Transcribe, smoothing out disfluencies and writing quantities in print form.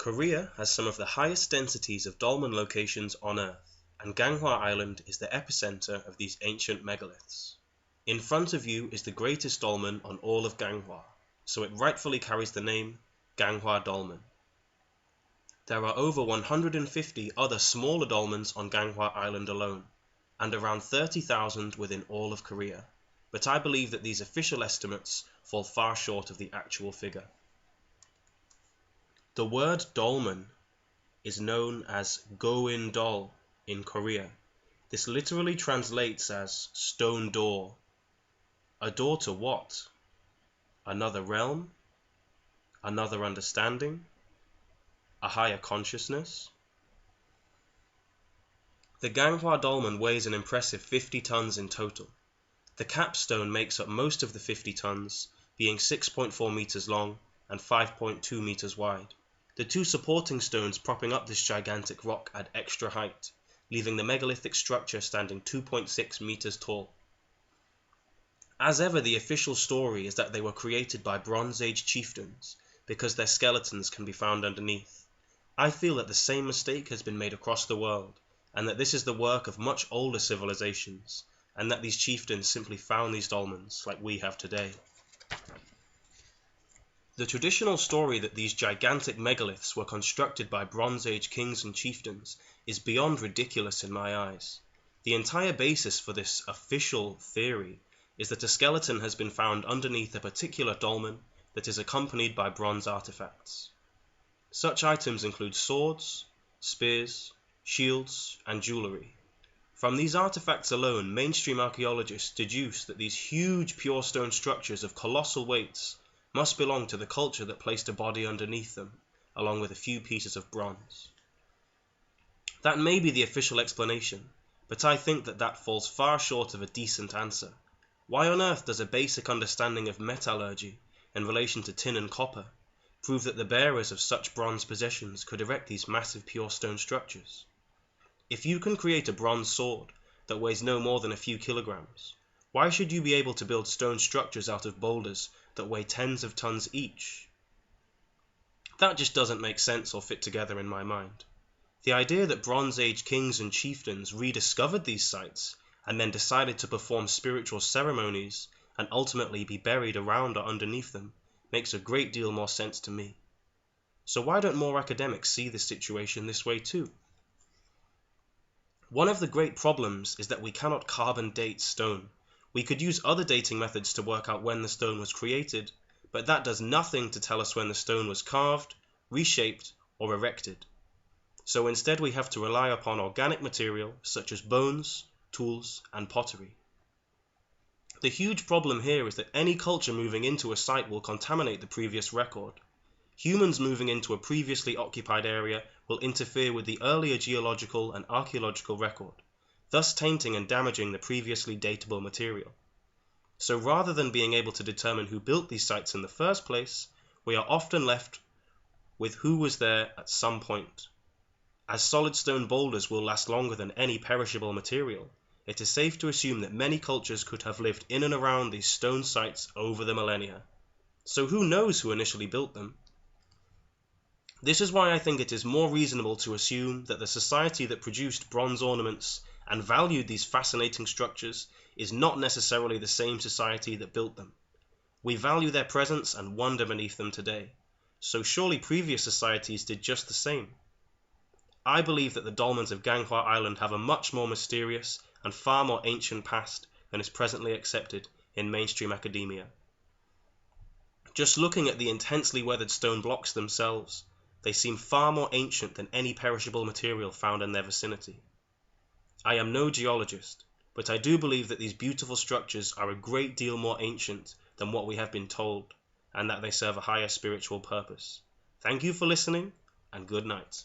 Korea has some of the highest densities of dolmen locations on Earth, and Ganghwa Island is the epicenter of these ancient megaliths. In front of you is the greatest dolmen on all of Ganghwa, so it rightfully carries the name Ganghwa Dolmen. There are over 150 other smaller dolmens on Ganghwa Island alone, and around 30,000 within all of Korea, but I believe that these official estimates fall far short of the actual figure. The word dolmen is known as go-in-dol in Korea. This literally translates as stone door. A door to what? Another realm? Another understanding? A higher consciousness? The Ganghwa Dolmen weighs an impressive 50 tons in total. The capstone makes up most of the 50 tons, being 6.4 meters long and 5.2 meters wide. The two supporting stones propping up this gigantic rock add extra height, leaving the megalithic structure standing 2.6 meters tall. As ever, the official story is that they were created by Bronze Age chieftains, because their skeletons can be found underneath. I feel that the same mistake has been made across the world, and that this is the work of much older civilizations, and that these chieftains simply found these dolmens like we have today. The traditional story that these gigantic megaliths were constructed by Bronze Age kings and chieftains is beyond ridiculous in my eyes. The entire basis for this official theory is that a skeleton has been found underneath a particular dolmen that is accompanied by bronze artifacts. Such items include swords, spears, shields, and jewelry. From these artifacts alone, mainstream archaeologists deduce that these huge pure stone structures of colossal weights must belong to the culture that placed a body underneath them, along with a few pieces of bronze. That may be the official explanation, but I think that that falls far short of a decent answer. Why on earth does a basic understanding of metallurgy in relation to tin and copper prove that the bearers of such bronze possessions could erect these massive pure stone structures? If you can create a bronze sword that weighs no more than a few kilograms, why should you be able to build stone structures out of boulders that weigh tens of tons each? That just doesn't make sense or fit together in my mind. The idea that Bronze Age kings and chieftains rediscovered these sites and then decided to perform spiritual ceremonies and ultimately be buried around or underneath them makes a great deal more sense to me. So why don't more academics see this situation this way too? One of the great problems is that we cannot carbon date stone. We could use other dating methods to work out when the stone was created, but that does nothing to tell us when the stone was carved, reshaped, or erected. So instead we have to rely upon organic material such as bones, tools, and pottery. The huge problem here is that any culture moving into a site will contaminate the previous record. Humans moving into a previously occupied area will interfere with the earlier geological and archaeological record, thus tainting and damaging the previously datable material. So rather than being able to determine who built these sites in the first place, we are often left with who was there at some point. As solid stone boulders will last longer than any perishable material, it is safe to assume that many cultures could have lived in and around these stone sites over the millennia. So who knows who initially built them? This is why I think it is more reasonable to assume that the society that produced bronze ornaments and valued these fascinating structures is not necessarily the same society that built them. We value their presence and wonder beneath them today, so surely previous societies did just the same. I believe that the dolmens of Ganghwa Island have a much more mysterious and far more ancient past than is presently accepted in mainstream academia. Just looking at the intensely weathered stone blocks themselves, they seem far more ancient than any perishable material found in their vicinity. I am no geologist, but I do believe that these beautiful structures are a great deal more ancient than what we have been told, and that they serve a higher spiritual purpose. Thank you for listening, and good night.